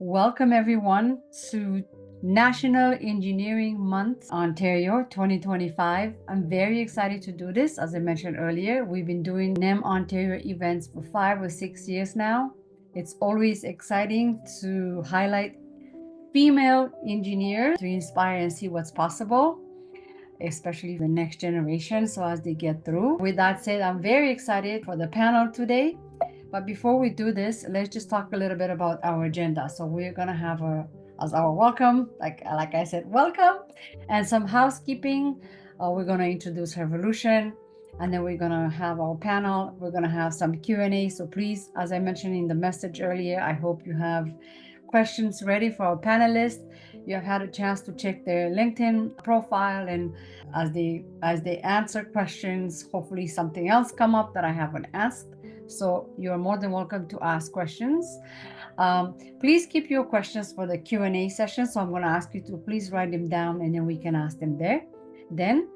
Welcome everyone to National Engineering Month, Ontario 2025. I'm very excited to do this. As I mentioned earlier, we've been doing NEM Ontario events for 5 or 6 years now. It's always exciting to highlight female engineers to inspire and see what's possible, especially the next generation, so as they get through. With that said, I'm very excited for the panel today. But before we do this, let's just talk a little bit about our agenda. So we're gonna have as our welcome, like I said, welcome, and some housekeeping. We're gonna introduce Revolution, and then we're gonna have our panel. We're gonna have some Q&A. So please, as I mentioned in the message earlier, I hope you have questions ready for our panelists. You have had a chance to check their LinkedIn profile, and as they answer questions, hopefully something else come up that I haven't asked. So you're more than welcome to ask questions. Please keep your questions for the Q&A session. So I'm going to ask you to please write them down, and then we can ask them there. Then,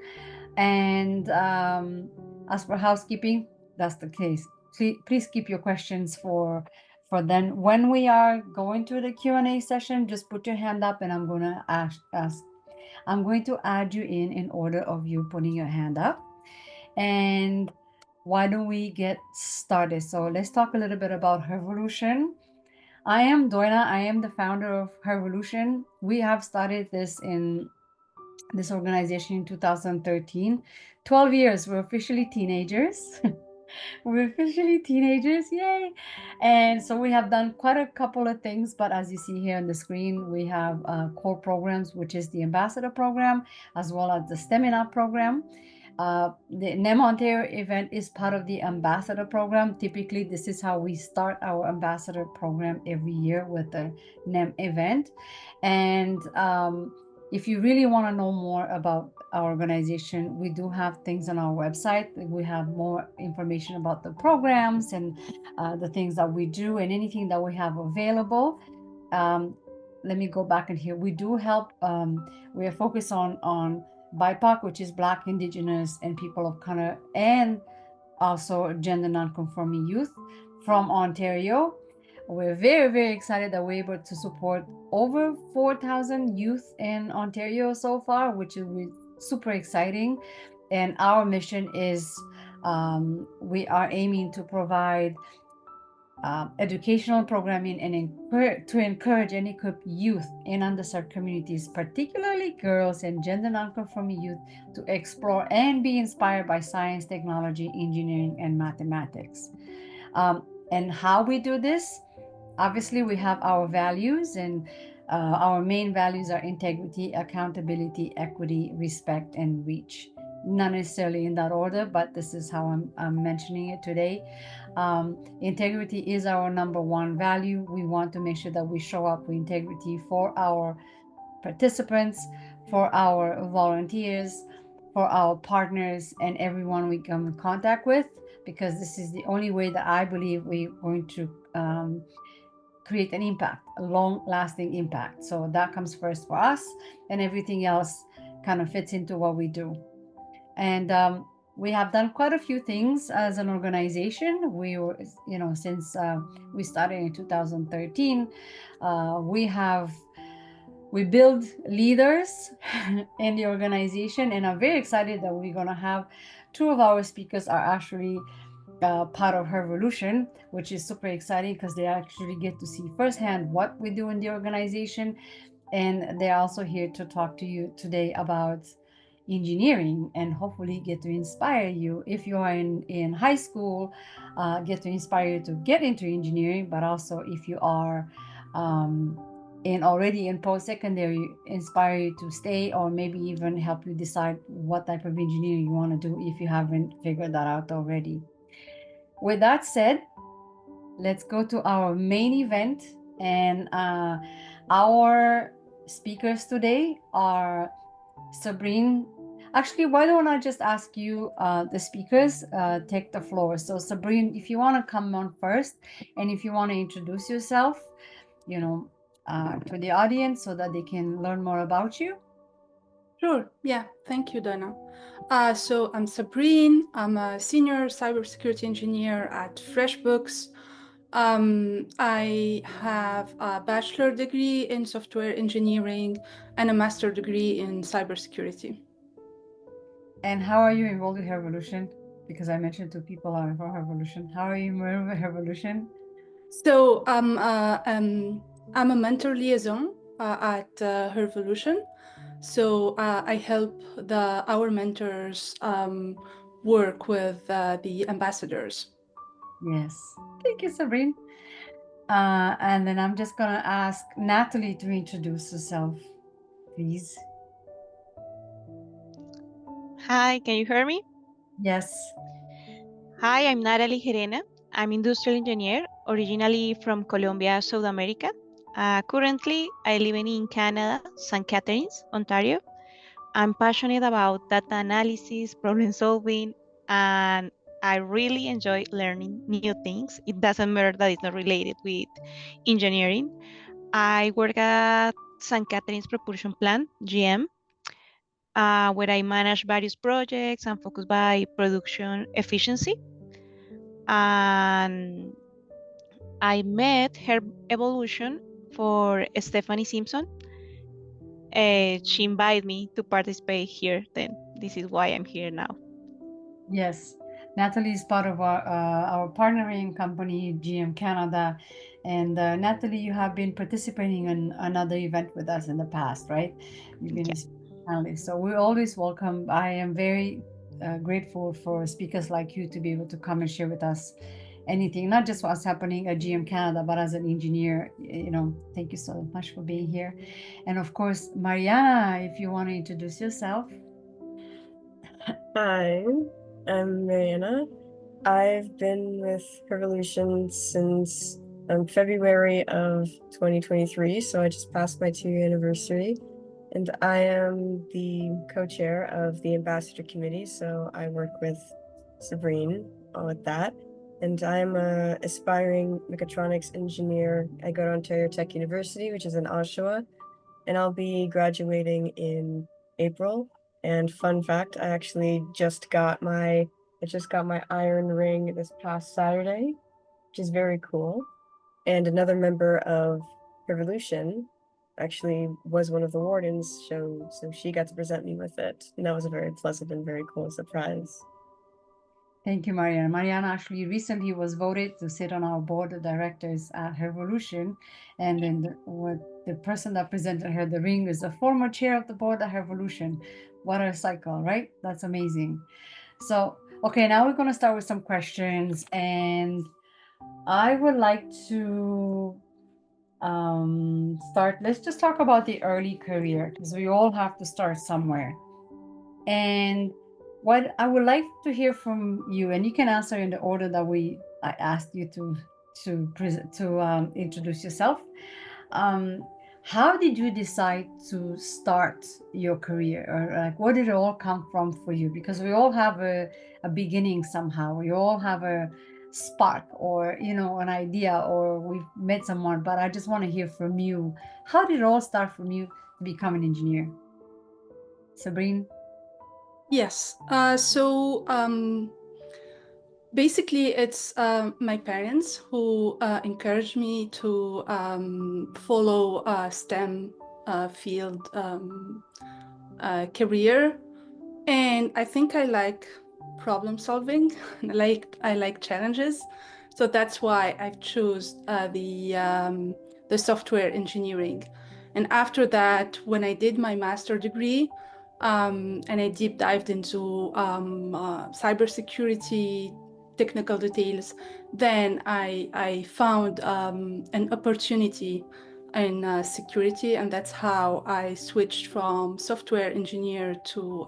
and as for housekeeping, that's the case. Please keep your questions for then. When we are going to the Q&A session, just put your hand up, and I'm going to ask. I'm going to add you in order of you putting your hand up. And why don't we get started? So let's talk a little bit about Revolution. I am Jdaida. I am the founder of Revolution. We have started this organization in 2013. 12 years. We're officially teenagers. We're officially teenagers, yay! And so we have done quite a couple of things, but as you see here on the screen, we have core programs, which is the Ambassador Program, as well as the Stamina Program. The NEM Ontario event is part of the Ambassador Program. Typically, this is how we start our Ambassador Program every year, with the NEM event. And if you really want to know more about our organization, we do have things on our website. We have more information about the programs and the things that we do and anything that we have available. Let me go back in here. We do help. We are focused on BIPOC, which is Black, Indigenous, and people of color, and also gender non-conforming youth from Ontario. We're very, very excited that we're able to support over 4,000 youth in Ontario so far, which is super exciting. And our mission is we are aiming to provide educational programming and to encourage and equip youth in underserved communities, particularly girls and gender non-conforming youth, to explore and be inspired by science, technology, engineering, and mathematics. And how we do this? Obviously, we have our values, and our main values are integrity, accountability, equity, respect, and reach. Not necessarily in that order, but this is how I'm mentioning it today. Integrity is our number one value. We want to make sure that we show up with integrity for our participants, for our volunteers, for our partners, and everyone we come in contact with, because this is the only way that I believe we're going to create an impact, a long-lasting impact. So that comes first for us, and everything else kind of fits into what we do. And we have done quite a few things as an organization. We were, since we started in 2013, we build leaders in the organization, and I'm very excited that we're going to have two of our speakers are actually part of Revolution, which is super exciting because they actually get to see firsthand what we do in the organization. And they're also here to talk to you today about engineering, and hopefully get to inspire you if you are in high school, get to inspire you to get into engineering, but also if you are already in post-secondary, inspire you to stay, or maybe even help you decide what type of engineering you want to do if you haven't figured that out already. With that said, let's go to our main event. And our speakers today are Sabrine. Actually, why don't I just ask you, the speakers, take the floor. So Sabrine, if you want to come on first, and if you want to introduce yourself, to the audience so that they can learn more about you. Sure. Yeah. Thank you, Donna. So I'm Sabrine. I'm a senior cybersecurity engineer at FreshBooks. I have a bachelor degree in software engineering and a master degree in cybersecurity. And how are you involved with Revolution? Because I mentioned two people are from Revolution. How are you involved with Revolution? So I'm a mentor liaison at Revolution. So I help our mentors work with the ambassadors. Yes. Thank you, Sabrine. And then I'm just gonna ask Nattaly to introduce herself, please. Hi, can you hear me? Yes. Hi, I'm Nattaly Gerena. I'm industrial engineer, originally from Colombia, South America. Currently, I live in Canada, St. Catharines, Ontario. I'm passionate about data analysis, problem solving, and I really enjoy learning new things. It doesn't matter that it's not related with engineering. I work at St. Catharines Propulsion Plant, GM, where I manage various projects and focus by production efficiency. And I met her evolution for Stephanie Simpson. She invited me to participate here. Then this is why I'm here now. Yes. Nattaly is part of our partnering company, GM Canada. And Nattaly, you have been participating in another event with us in the past, right? You've been Yeah. a panelist. So we always welcome. I am very grateful for speakers like you to be able to come and share with us anything, not just what's happening at GM Canada, but as an engineer. Thank you so much for being here. And of course, Marianna, if you want to introduce yourself. Hi, I'm Marianna. I've been with Revolution since February of 2023, so I just passed my 2-year anniversary. And I am the co-chair of the Ambassador Committee, so I work with Sabrine with that. And I'm an aspiring mechatronics engineer. I go to Ontario Tech University, which is in Oshawa, and I'll be graduating in April. And fun fact, I just got my iron ring this past Saturday, which is very cool. And another member of Revolution actually was one of the wardens, so she got to present me with it. And that was a very pleasant and very cool surprise. Thank you, Marianna. Marianna actually recently was voted to sit on our board of directors at Revolution. And then the person that presented her the ring is the former chair of the board at Revolution. What a cycle, right? That's amazing. So, okay, now we're going to start with some questions. And I would like to start. Let's just talk about the early career, because we all have to start somewhere. And what I would like to hear from you, and you can answer in the order that I asked you to introduce yourself. How did you decide to start your career, or like where did it all come from for you? Because we all have a beginning somehow. We all have a spark, or an idea, or we've met someone. But I just want to hear from you. How did it all start from you to become an engineer, Sabrine? Yes. So basically, it's my parents who encouraged me to follow a STEM field career, and I think I like problem solving. I like challenges, so that's why I've chose the software engineering. And after that, when I did my master degree, and I deep dived into cybersecurity technical details, then I found an opportunity in security, and that's how I switched from software engineer to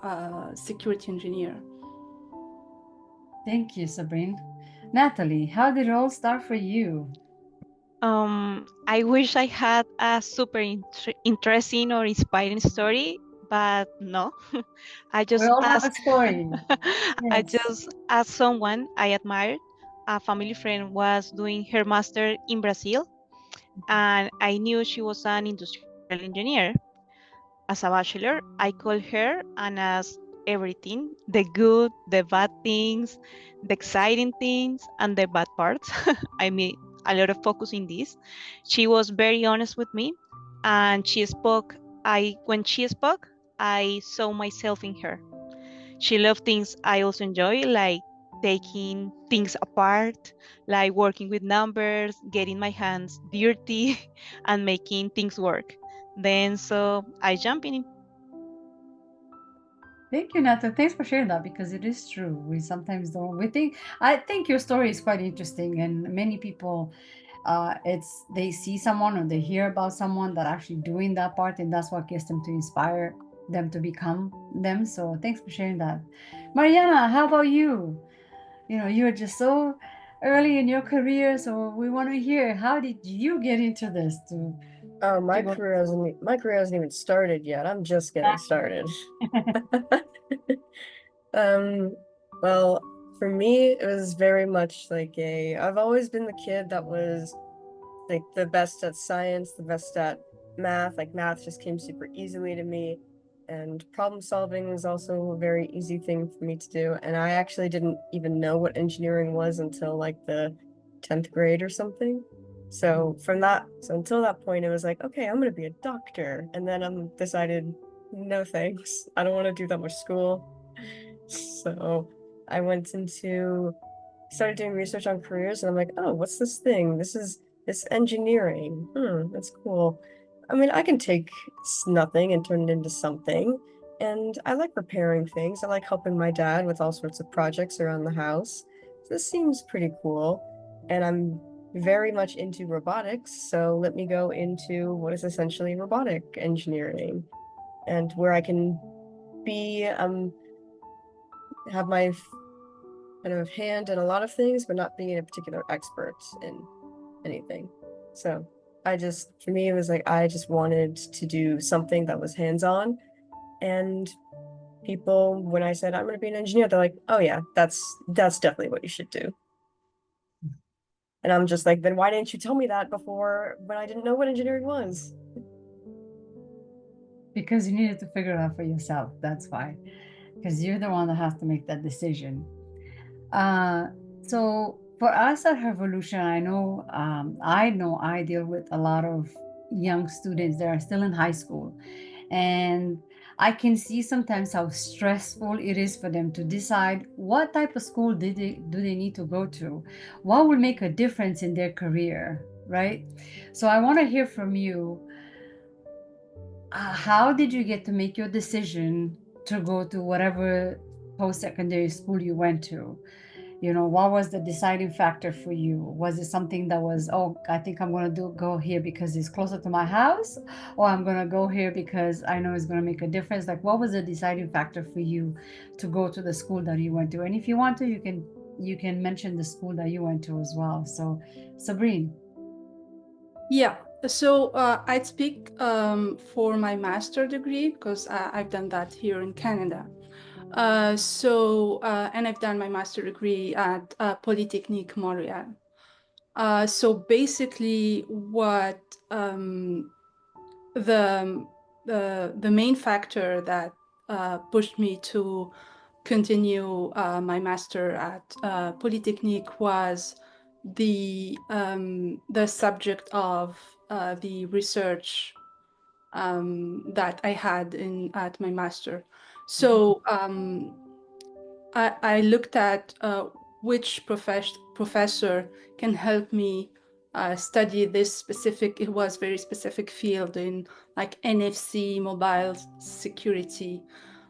security engineer. Thank you, Sabrine. Nattaly, how did it all start for you? I wish I had a super interesting or inspiring story, but no. I We just all have a asked. story. I Yes. just asked someone I admired. A family friend was doing her master in Brazil, and I knew she was an industrial engineer. As a bachelor, I called her and asked everything, the good, the bad things, the exciting things, and the bad parts. I mean, a lot of focus in this. She was very honest with me, and when she spoke, I saw myself in her. She loved things I also enjoy, like taking things apart, like working with numbers, getting my hands dirty, and making things work. Then so I jump in. Thank you, Nata. Thanks for sharing that because it is true. We sometimes don't. I think your story is quite interesting, and many people, they see someone or they hear about someone that actually doing that part, and that's what gets them to inspire them to become them. So thanks for sharing that. Mariana, how about you? You're just so early in your career, so we want to hear how did you get into this Oh, my go- career hasn't even started yet. I'm just getting started. Well, for me, it was very much like I've always been the kid that was like the best at science, the best at math. Like math just came super easily to me. And problem solving was also a very easy thing for me to do. And I actually didn't even know what engineering was until like the 10th grade or something. So until that point, it was like, okay, I'm gonna be a doctor. And then I decided, no thanks. I don't want to do that much school. So I started doing research on careers, and I'm like, oh, what's this thing? This engineering. That's cool. I mean, I can take nothing and turn it into something. And I like repairing things. I like helping my dad with all sorts of projects around the house. So this seems pretty cool. And I'm very much into robotics, so let me go into what is essentially robotic engineering, and where I can be have my kind of hand in a lot of things, but not being a particular expert in anything. So for me, it was like I just wanted to do something that was hands-on. And people, when I said I'm going to be an engineer, they're like, oh yeah, that's definitely what you should do. And I'm just like, then why didn't you tell me that before when I didn't know what engineering was? Because you needed to figure it out for yourself. That's why. Because you're the one that has to make that decision. So for us at Revolution, I know I deal with a lot of young students that are still in high school, and I can see sometimes how stressful it is for them to decide what type of school do they need to go to, what will make a difference in their career, right? So I want to hear from you. How did you get to make your decision to go to whatever post-secondary school you went to? What was the deciding factor for you? Was it something that was, oh, I think I'm going to go here because it's closer to my house, or I'm going to go here because I know it's going to make a difference? Like, what was the deciding factor for you to go to the school that you went to? And if you want to, you can mention the school that you went to as well. So, Sabrine. Yeah, so I'd speak for my master degree because I've done that here in Canada. And I've done my master degree at Polytechnique Montreal. So basically, what the main factor that pushed me to continue my master at Polytechnique was the subject of the research that I had at my master. So I looked at which professor can help me study this specific, it was very specific field in like NFC, mobile security.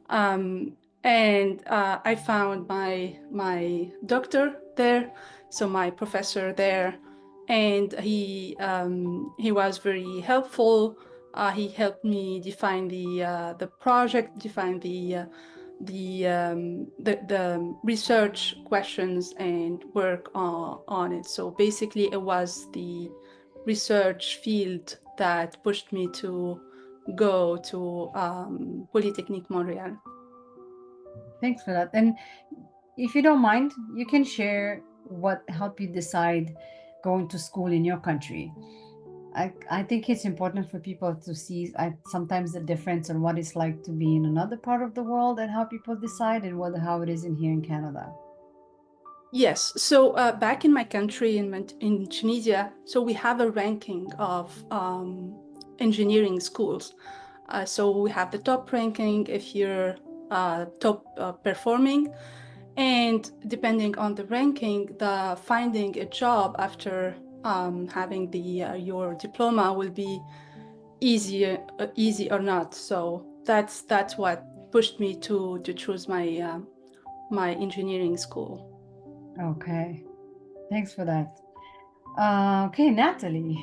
And I found my doctor there, so my professor there, and he was very helpful. He helped me define the project, define the research questions and work on it. So basically, it was the research field that pushed me to go to Polytechnique Montreal. Thanks for that. And if you don't mind, you can share what helped you decide going to school in your country. I think it's important for people to see sometimes the difference in what it's like to be in another part of the world and how people decide and how it is in here in Canada. Yes. So back in my country, in Tunisia, so we have a ranking of engineering schools. So we have the top ranking if you're top performing, and depending on the ranking, the finding a job after having your diploma will be easy or not. So that's what pushed me to choose my engineering school. Okay, thanks for that. Okay, Natalie.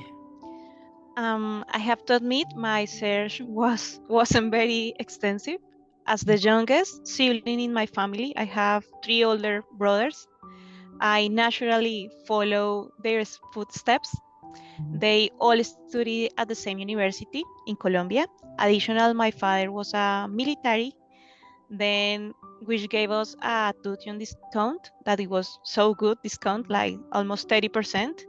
I have to admit my search wasn't very extensive. As the youngest sibling in my family, I have three older brothers. I naturally follow their footsteps. They all studied at the same university in Colombia. Additional, my father was a military, then which gave us a tuition discount that it was so good discount, like almost 30%.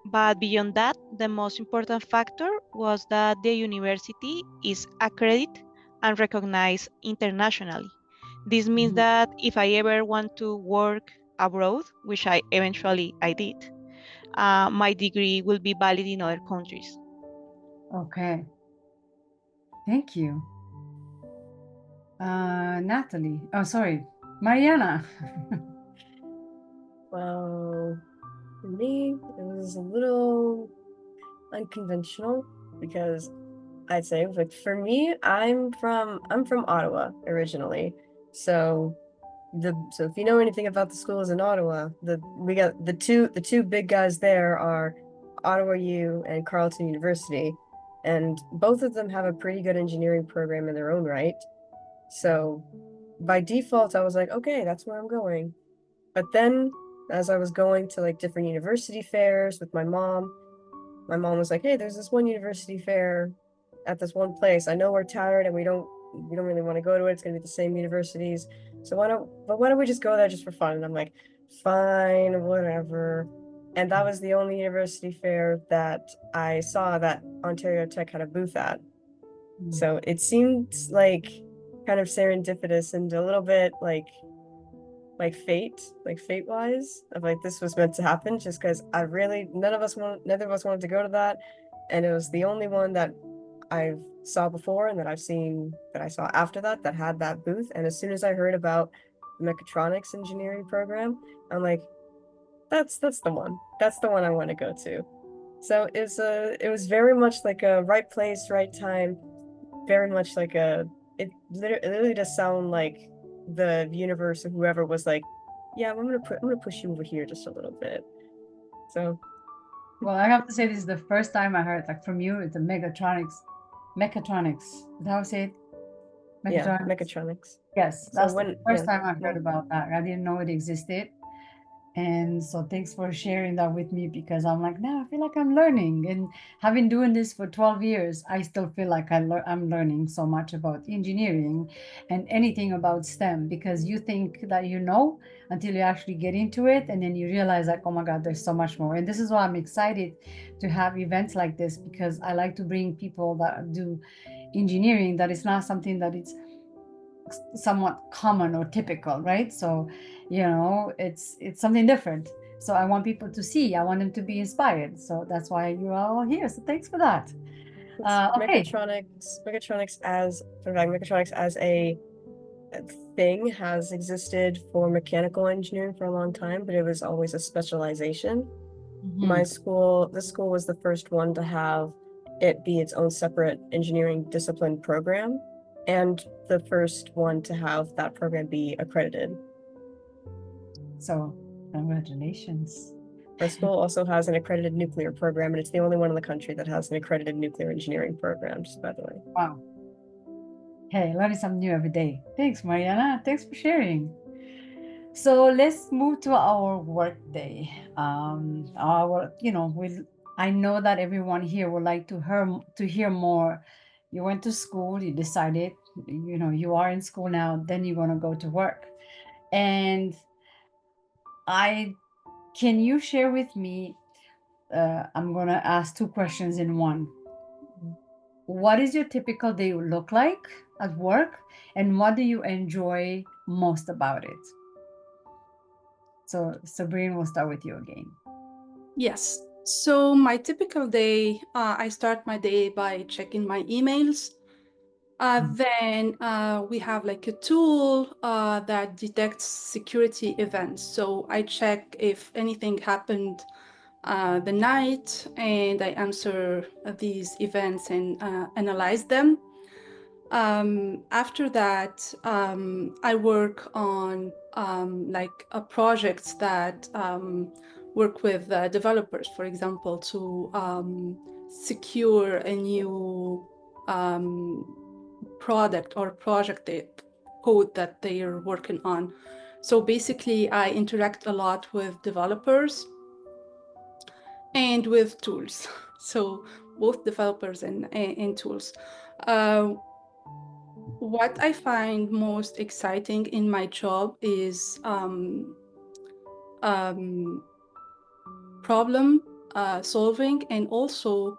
But beyond that, the most important factor was that the university is accredited and recognized internationally. This means that if I ever want to work abroad, which I did, my degree will be valid in other countries. Okay, thank you. Natalie. Oh, sorry, Mariana. Well, for me, it was a little unconventional because I'd say, like, for me, I'm from Ottawa originally. So if you know anything about the schools in Ottawa, we got the two big guys there are Ottawa U and Carleton University, and both of them have a pretty good engineering program in their own right. So by default, I was like, okay, that's where I'm going. But then as I was going to like different university fairs with my mom was like, hey, there's this one university fair at this one place. I know we're tired and we don't really want to go to it. It's gonna be the same universities. So why don't we just go there just for fun? And I'm like, fine, whatever. And that was the only university fair that I saw that Ontario Tech had a booth at. So it seemed like kind of serendipitous and a little bit like fate wise, of like this was meant to happen just because neither of us wanted to go to that, and it was the only one that I saw before and that I saw after that had that booth. And as soon as I heard about the Mechatronics engineering program, I'm like, that's the one. That's the one I want to go to. So it was very much like a right place, right time, very much like it literally does sound like the universe or whoever was like, yeah, I'm gonna push you over here just a little bit. So Well, I have to say this is the first time I heard like from you. It's the Mechatronics. Is that how I say it? yeah, Mechatronics. Mechatronics. Yes, So that's the when first yeah, time I've heard about that. I didn't know it existed. And so thanks for sharing that with me, because I'm like, now I feel like I'm learning. And having doing this for 12 years, I still feel like I'm learning so much about engineering and anything about STEM, because you think that you know until you actually get into it. And then you realize like, oh my God, there's so much more. And this is why I'm excited to have events like this, because I like to bring people that do engineering, that it's not something that it's somewhat common or typical, right? So it's something different. So I want people to see, I want them to be inspired. So that's why you're all here, so thanks for that. Okay. Mechatronics as a thing has existed for mechanical engineering for a long time, but it was always a specialization. Mhm. This school was the first one to have it be its own separate engineering discipline program, and the first one to have that program be accredited. So congratulations. Our school also has an accredited nuclear program, and it's the only one in the country that has an accredited nuclear engineering program, just by the way. Wow. Hey, learning something new every day. Thanks, Mariana. Thanks for sharing. So let's move to our work day. I know that everyone here would like to hear more. You went to school, you decided, you are in school now, then you're gonna go to work. And can you share with me? I'm gonna ask two questions in one. What is your typical day look like at work, and what do you enjoy most about it? So Sabrine, we'll start with you again. Yes. So my typical day, I start my day by checking my emails. Then we have like a tool that detects security events. So I check if anything happened the night, and I answer these events and analyze them. After that, I work on like projects that work with developers, for example, to secure a new product or project code that they are working on. So basically, I interact a lot with developers and with tools. So both developers and tools. What I find most exciting in my job is problem solving, and also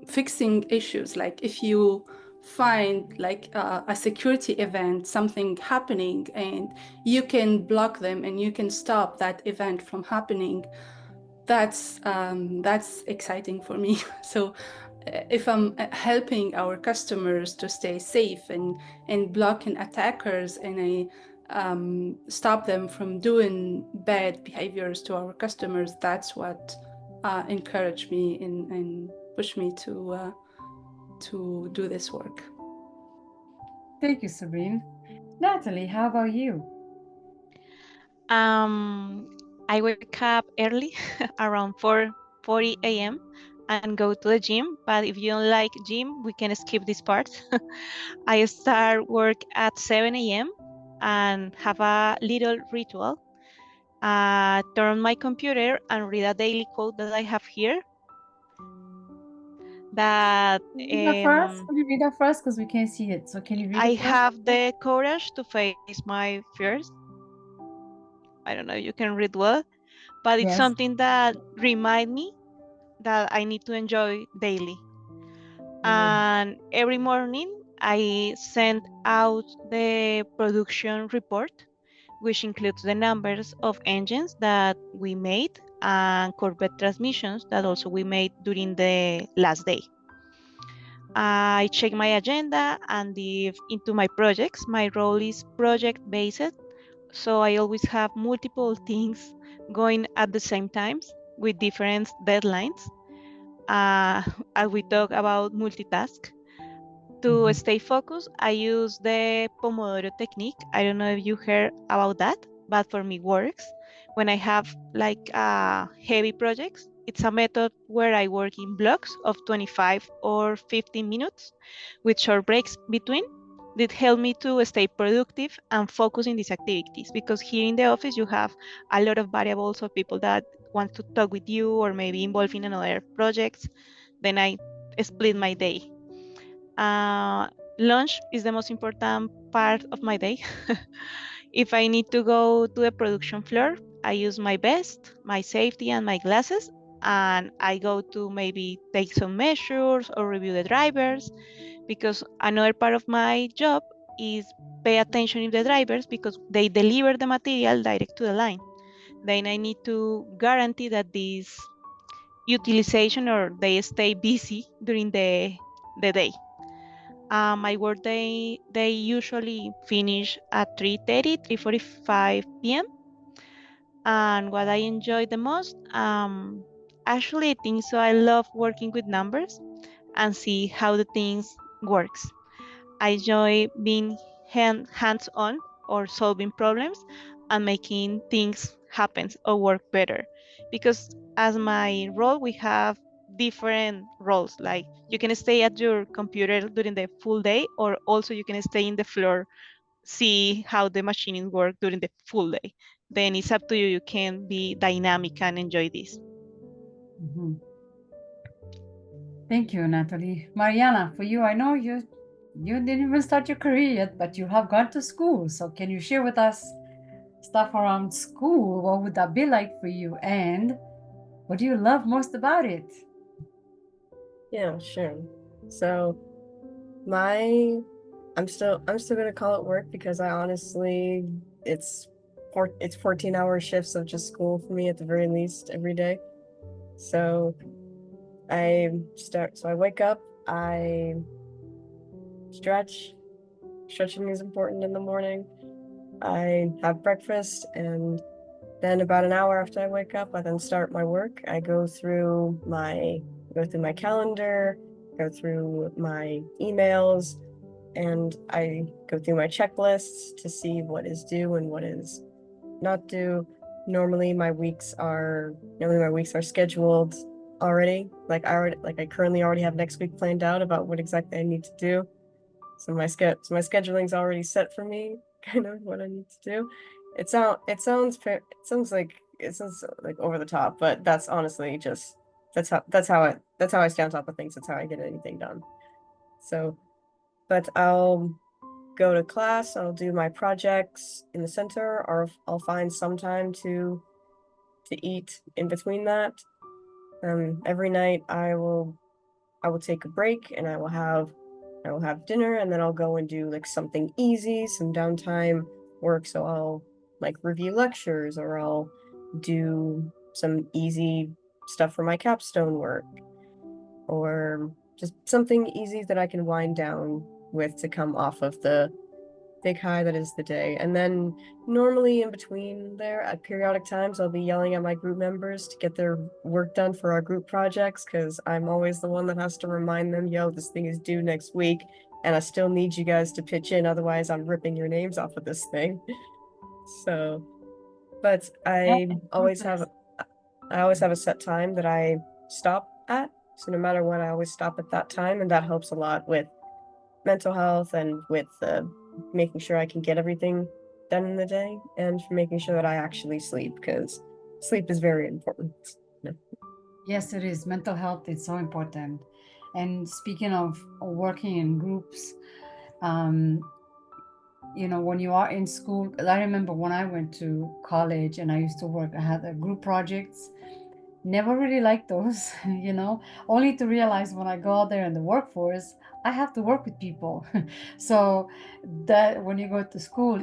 fixing issues. Like if you find like a security event, something happening, and you can block them and you can stop that event from happening, that's exciting for me. So if I'm helping our customers to stay safe and blocking attackers, and I stop them from doing bad behaviors to our customers, that's what encouraged me and pushed me to do this work. Thank you, Sabrine. Nattaly, how about you? I wake up early, around 4:40 a.m. and go to the gym. But if you don't like gym, we can skip this part. I start work at 7 a.m. and have a little ritual. Turn on my computer and read a daily quote that I have here. That Can you read that first? Can you read that first? Because we can't see it. So can you read I it first? have the courage to face my fears. I don't know if you can read well, but it's Yes. something that remind me that I need to enjoy daily. And every morning I send out the production report, which includes the numbers of engines that we made and Corvette transmissions that also we made during the last day. I check my agenda and dive into my projects. My role is project based, so I always have multiple things going at the same times with different deadlines. As we talk about multitask. To stay focused, I use the Pomodoro technique. I don't know if you heard about that, but for me works. When I have like heavy projects, it's a method where I work in blocks of 25 or 15 minutes with short breaks between. That help me to stay productive and focus in these activities, because here in the office you have a lot of variables of people that want to talk with you or maybe involved in another projects. Then I split my day. Lunch is the most important part of my day. If I need to go to the production floor, I use my vest, my safety, and my glasses, and I go to maybe take some measures or review the drivers, because another part of my job is pay attention to the drivers because they deliver the material direct to the line. Then I need to guarantee that this utilization or they stay busy during the day. My work day, they usually finish at 3:30, 3:45 p.m. And what I enjoy the most, actually I think so I love working with numbers and see how the things works. I enjoy being hands-on or solving problems and making things happen or work better. Because as my role, we have different roles. Like you can stay at your computer during the full day, or also you can stay in the floor, see how the machines work during the full day. Then it's up to you. You can be dynamic and enjoy this. Thank you, Nattaly. Marianna, for you, I know you didn't even start your career yet, but you have gone to school. So can you share with us stuff around school? What would that be like for you? And what do you love most about it? Yeah, sure. So I'm still gonna call it work because I honestly, it's it's 14-hour shifts of just school for me at the very least every day. So I wake up, I stretch. Stretching is important in the morning. I have breakfast, and then about an hour after I wake up, I then start my work. I go through my calendar, go through my emails, and I go through my checklists to see what is due and what is not due. Normally my weeks are scheduled already. I currently already have next week planned out about what exactly I need to do. So my scheduling's already set for me, kind of what I need to do. It sounds like over the top, but that's honestly just that's how I stay on top of things. That's how I get anything done. So, but I'll go to class, I'll do my projects in the center, or I'll find some time to eat in between that. Every night I will take a break, and I will have dinner, and then I'll go and do like something easy, some downtime work. So I'll like review lectures, or I'll do some easy stuff for my capstone work, or just something easy that I can wind down with to come off of the big high that is the day. And then normally in between there, at periodic times, I'll be yelling at my group members to get their work done for our group projects, because I'm always the one that has to remind them, yo, this thing is due next week, and I still need you guys to pitch in, otherwise I'm ripping your names off of this thing. So, but I always have a set time that I stop at. So no matter what, I always stop at that time, and that helps a lot with mental health and with making sure I can get everything done in the day, and for making sure that I actually sleep, because sleep is very important. Yes, it is. Mental health is so important. And speaking of working in groups, when you are in school, I remember when I went to college and I used to work, I had group projects. Never really liked those, only to realize when I go out there in the workforce, I have to work with people. So that when you go to school,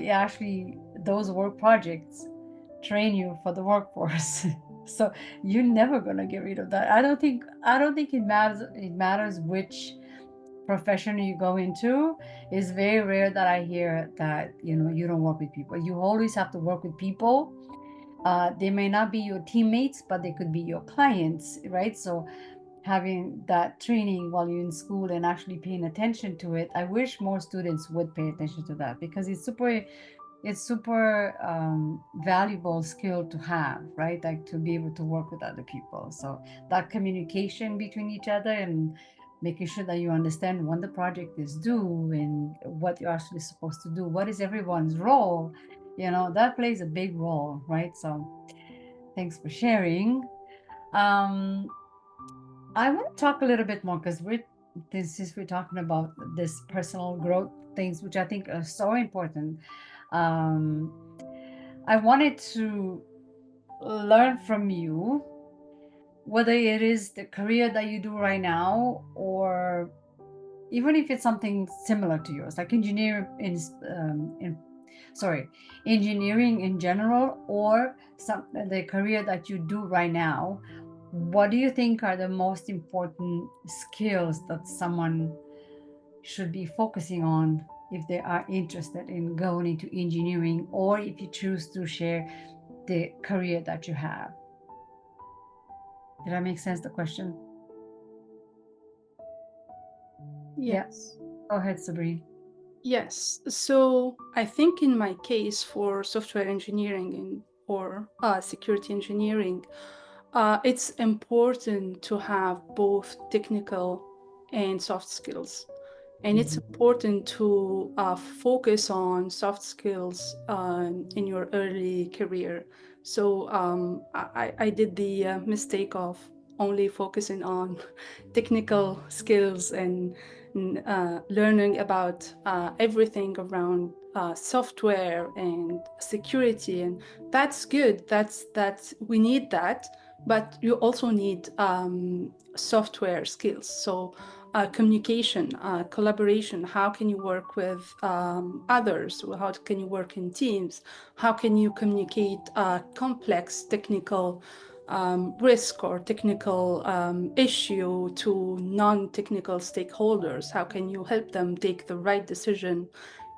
those work projects train you for the workforce. So you're never gonna get rid of that. I don't think it matters which profession you go into. It's very rare that I hear that you don't work with people. You always have to work with people. They may not be your teammates, but they could be your clients, right? So having that training while you're in school and actually paying attention to it, I wish more students would pay attention to that, because it's super valuable skill to have, right? Like to be able to work with other people. So that communication between each other, and making sure that you understand when the project is due and what you're actually supposed to do, what is everyone's role, that plays a big role, right? So thanks for sharing. I want to talk a little bit more, because since we're talking about this personal growth things, which I think are so important. I wanted to learn from you, whether it is the career that you do right now, or even if it's something similar to yours, like engineering in general, or the career that you do right now. What do you think are the most important skills that someone should be focusing on if they are interested in going into engineering, or if you choose to share the career that you have? Did that make sense, the question? Yes. Go ahead, Sabrine. Yes. So I think in my case for software engineering or security engineering, it's important to have both technical and soft skills. And it's important to focus on soft skills in your early career. So I did the mistake of only focusing on technical skills and learning about everything around software and security, and that's good. That's we need that, but you also need software skills. So communication, collaboration. How can you work with others? How can you work in teams? How can you communicate complex technical risk or technical issue to non-technical stakeholders? How can you help them take the right decision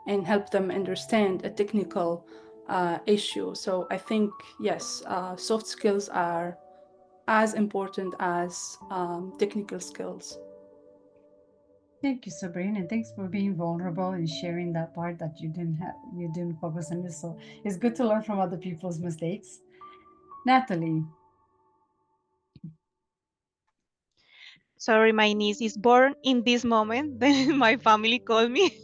and help them understand a technical issue? So I think, yes, soft skills are as important as technical skills. Thank you, Sabrine, and thanks for being vulnerable and sharing that part that you didn't focus on this. So it's good to learn from other people's mistakes. Nattaly. Sorry, my niece is born in this moment. Then my family called me.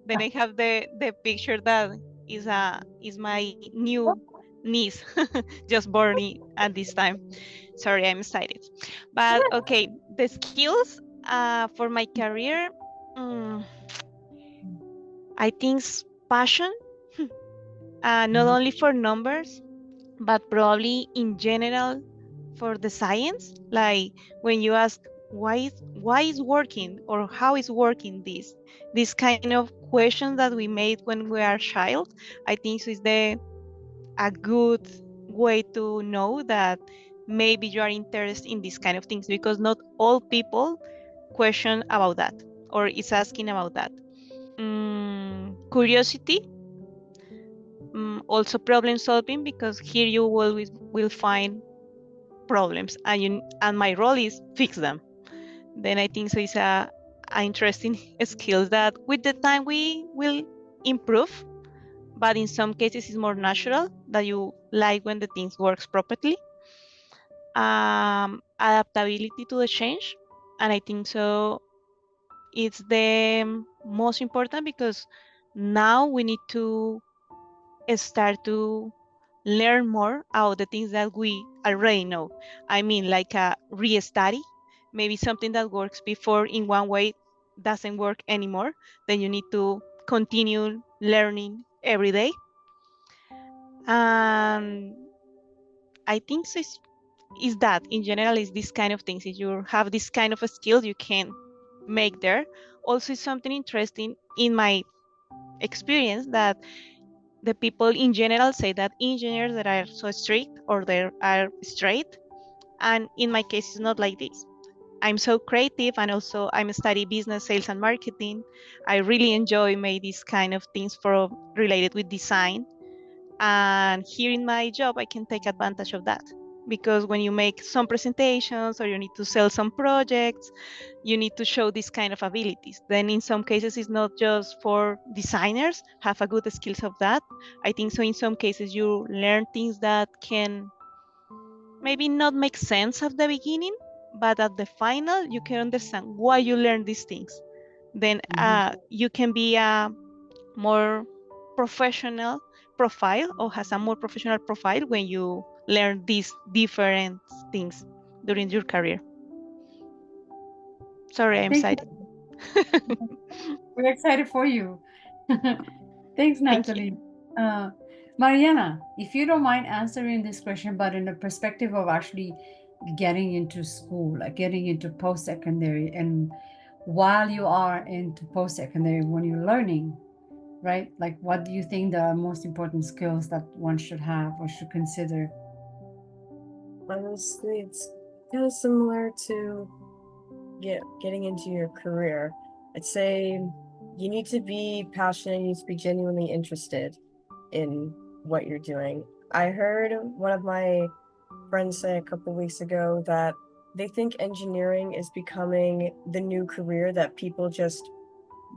Then I have the picture that is my new niece, just born at this time. Sorry, I'm excited. But okay, the skills for my career, mm, I think passion, not only for numbers, but probably in general for the science. Like when you ask why is working or how is working this kind of questions that we made when we are child, I think is a good way to know that maybe you are interested in these kind of things, because not all people question about that or is asking about that. Curiosity, also problem solving, because here you will find problems and my role is fix them. Then I think so it's a interesting skills that with the time we will improve, but in some cases it's more natural that you like when the things works properly. Adaptability to the change, and I think so it's the most important, because now we need to start to learn more about the things that we already know. I mean, like a re-study, maybe something that works before in one way doesn't work anymore. Then you need to continue learning every day. And I think so is that in general is this kind of things. If you have this kind of a skill, you can make there. Also, is something interesting in my experience that the people in general say that engineers that are so strict or they are straight, and in my case it's not like this. I'm so creative, and also I'm studying business, sales, and marketing. I really enjoy make these kind of things for related with design, and here in my job I can take advantage of that, because when you make some presentations or you need to sell some projects, you need to show this kind of abilities. Then in some cases it's not just for designers have a good skills of that. I think so in some cases you learn things that can maybe not make sense at the beginning, but at the final you can understand why you learn these things. Then you can be a more professional profile, or has a more professional profile when you learn these different things during your career. Sorry, I'm excited. We're excited for you. Thanks, Nattaly. Marianna, if you don't mind answering this question, but in the perspective of actually getting into school, like getting into post-secondary, and while you are into post-secondary, when you're learning, right? Like, what do you think the most important skills that one should have or should consider? Honestly, it's kind of similar to getting into your career. I'd say you need to be passionate, you need to be genuinely interested in what you're doing. I heard one of my friends say a couple weeks ago that they think engineering is becoming the new career that people just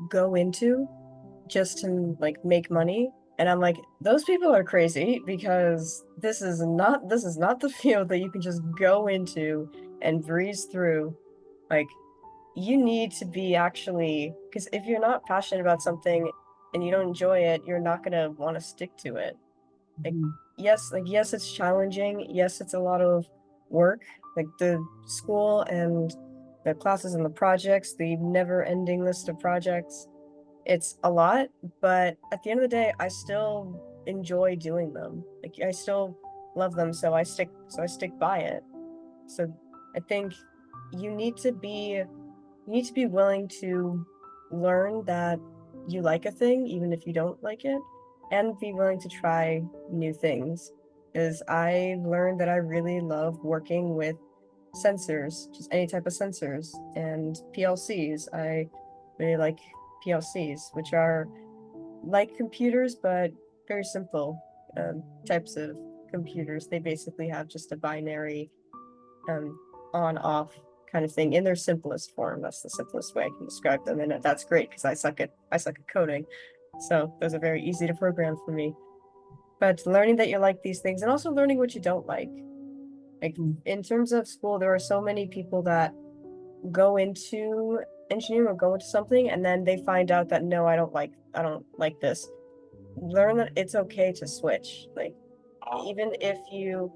go into just to like make money. And I'm like, those people are crazy, because this is not the field that you can just go into and breeze through. Like, you need to be actually, because if you're not passionate about something and you don't enjoy it, you're not gonna want to stick to it. Like, yes, it's challenging. Yes, it's a lot of work. Like the school and the classes and the projects, the never-ending list of projects. It's a lot, but at the end of the day, I still enjoy doing them. Like, I still love them, so I stick by it. So I think you need to be you need to be willing to learn that you like a thing, even if you don't like it, and be willing to try new things. Because I learned that I really love working with sensors, just any type of sensors, and PLCs. I really like PLCs, which are like computers, but very simple types of computers. They basically have just a binary on-off kind of thing in their simplest form. That's the simplest way I can describe them, and that's great because I suck at coding, so those are very easy to program for me. But learning that you like these things and also learning what you don't like. Like in terms of school, there are so many people that go into engineering or go into something and then they find out that no, I don't like this. Learn that it's okay to switch. Like even if you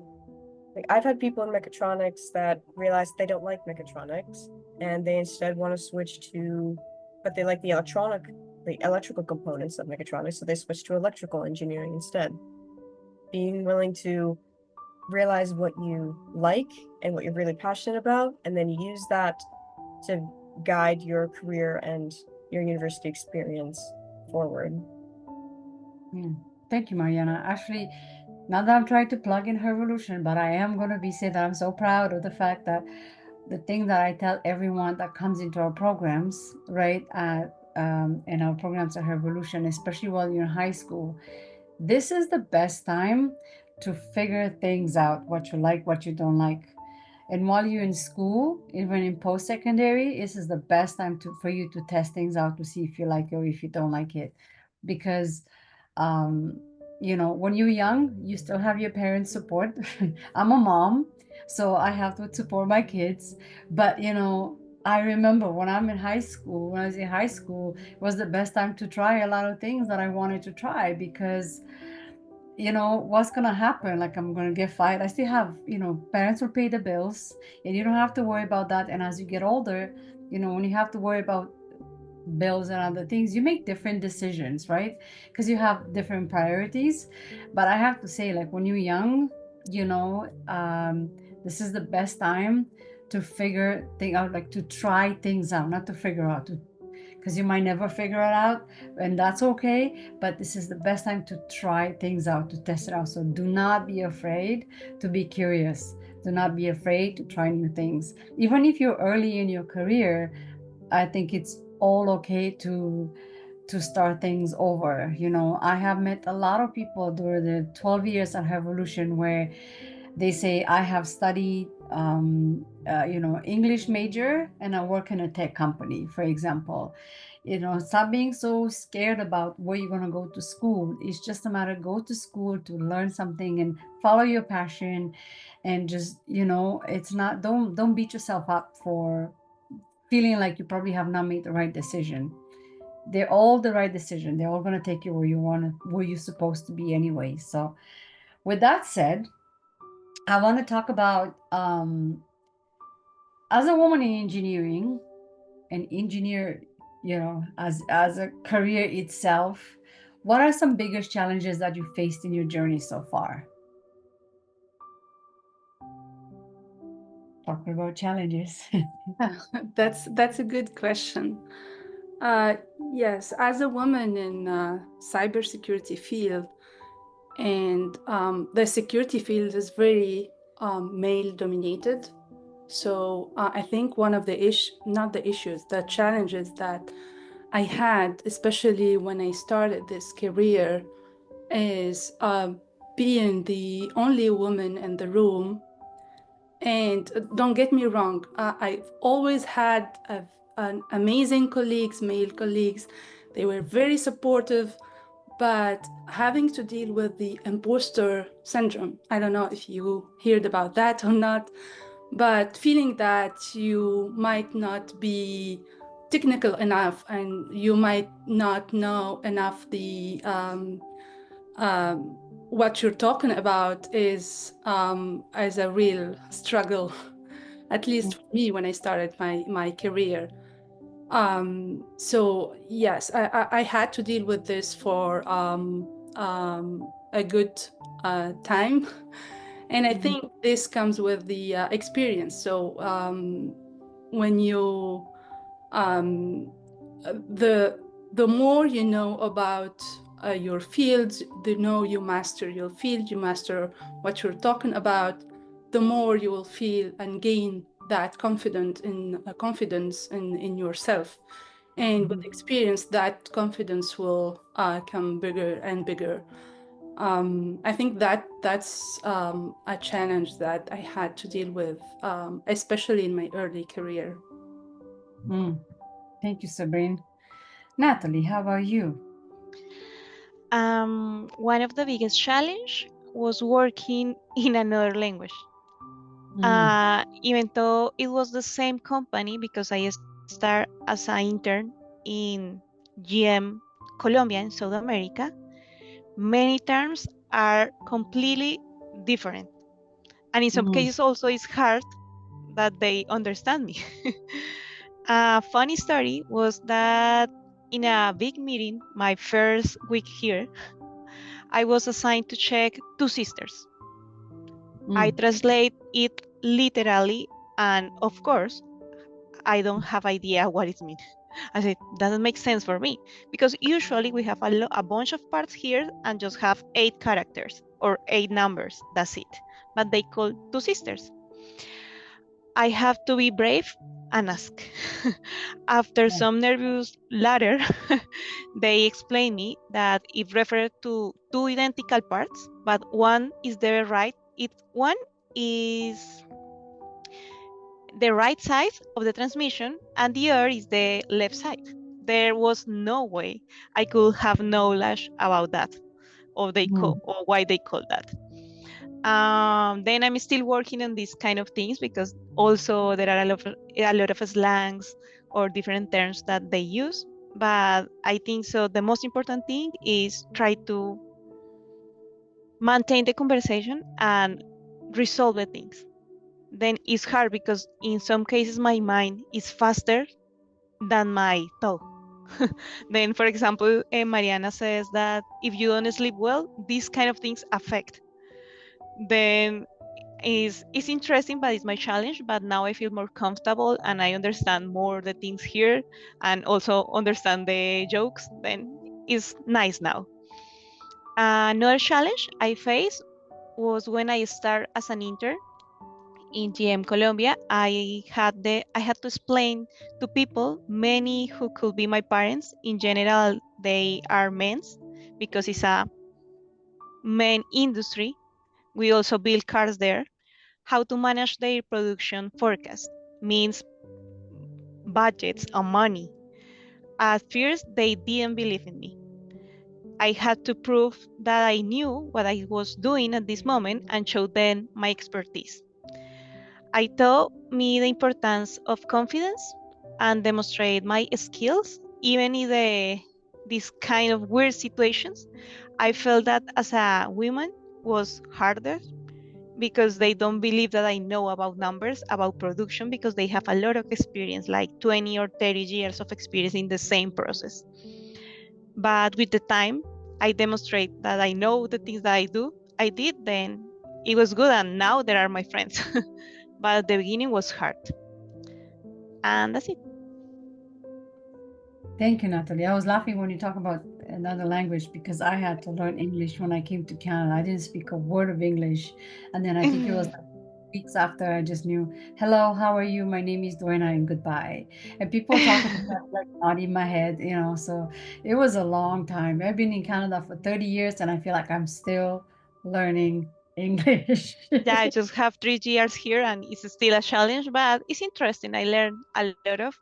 like I've had people in mechatronics that realize they don't like mechatronics and they instead want to switch to, but they like the electrical components of mechatronics, so they switch to electrical engineering instead. Being willing to realize what you like and what you're really passionate about, and then use that to guide your career and your university experience forward. Thank you, Mariana. Actually, not that I'm trying to plug in her evolution, but I am going to be saying that I'm so proud of the fact that the thing that I tell everyone that comes into our programs, right, in our programs at Her Evolution, especially while you're in high school, this is the best time to figure things out, what you like, what you don't like. And while you're in school, even in post-secondary, this is the best time for you to test things out to see if you like it or if you don't like it. Because, when you're young, you still have your parents' support. I'm a mom, so I have to support my kids. But, I remember when I was in high school, it was the best time to try a lot of things that I wanted to try because what's gonna happen, like I'm gonna get fired. I still have, parents will pay the bills and you don't have to worry about that. And as you get older, when you have to worry about bills and other things, you make different decisions, right? Because you have different priorities. But I have to say, like when you're young, this is the best time to figure things out, like to try things out, not to figure out, because you might never figure it out, and that's okay. But this is the best time to try things out, to test it out. So do not be afraid to be curious. Do not be afraid to try new things. Even if you're early in your career, I think it's all okay to start things over. I have met a lot of people during the 12 years of Evolution where they say, I have studied English major and I work in a tech company, for example. Stop being so scared about where you're going to go to school. It's just a matter, go to school to learn something and follow your passion. And just, it's not, don't beat yourself up for feeling like you probably have not made the right decision. They're all the right decision. They're all going to take you where you're supposed to be anyway. So with that said, I want to talk about, as a woman in engineering, an engineer, as a career itself, what are some biggest challenges that you faced in your journey so far? Talking about challenges. That's a good question. Yes, as a woman in cybersecurity field, and the security field is very male dominated. So I think one of the the challenges that I had, especially when I started this career, is being the only woman in the room. And don't get me wrong, I've always had amazing colleagues, male colleagues. They were very supportive, but having to deal with the imposter syndrome, I don't know if you heard about that or not, but feeling that you might not be technical enough and you might not know enough what you're talking about is a real struggle, at least for me when I started my career. So yes, I had to deal with this for a good time. And I think this comes with the experience. So when you The more you know about your field, the more you master your field, you master what you're talking about, the more you will feel and gain that confidence in yourself. And with experience, that confidence will come bigger and bigger. I think that's a challenge that I had to deal with, especially in my early career. Thank you, Sabrine. Nattaly, how about you? One of the biggest challenge was working in another language. Even though it was the same company, because I started as an intern in GM Colombia in South America, many terms are completely different. And in some cases also it's hard that they understand me. A funny story was that in a big meeting, my first week here, I was assigned to check two sisters. I translate it literally, and of course, I don't have idea what it means. I said, doesn't make sense for me, because usually we have a bunch of parts here and just have 8 characters or 8 numbers, that's it. But they call two sisters. I have to be brave and ask. After some nervous latter, they explained me that it referred to two identical parts, but one is the right, one is the right side of the transmission and the other is the left side. There was no way I could have knowledge about that, or why they call that. Then I'm still working on these kind of things, because also there are a lot of slangs or different terms that they use. But I think so the most important thing is try to maintain the conversation and resolve the things. Then it's hard because in some cases my mind is faster than my thought. Then, for example, Marianna says that if you don't sleep well, these kind of things affect. Then it's interesting, but it's my challenge. But now I feel more comfortable and I understand more the things here and also understand the jokes. Then it's nice now. Another challenge I faced was when I started as an intern in GM Colombia. I had to explain to people, many who could be my parents. In general, they are men's because it's a men industry. We also build cars there. How to manage their production forecast means budgets and money. At first, they didn't believe in me. I had to prove that I knew what I was doing at this moment and show them my expertise. I taught me the importance of confidence and demonstrate my skills, even in these kind of weird situations. I felt that as a woman was harder because they don't believe that I know about numbers, about production, because they have a lot of experience, like 20 or 30 years of experience in the same process. But with the time, I demonstrate that I know the things that I did, then it was good, and now they are my friends. But at the beginning was hard. And that's it. Thank you, Nattaly. I was laughing when you talk about another language because I had to learn English when I came to Canada. I didn't speak a word of English. And then I think it was weeks after I just knew, hello, how are you? My name is Gerena and goodbye. And people talking to me like nodding my head, so it was a long time. I've been in Canada for 30 years and I feel like I'm still learning English. Yeah, I just have 3 years here and it's still a challenge, but it's interesting. I learned a lot of,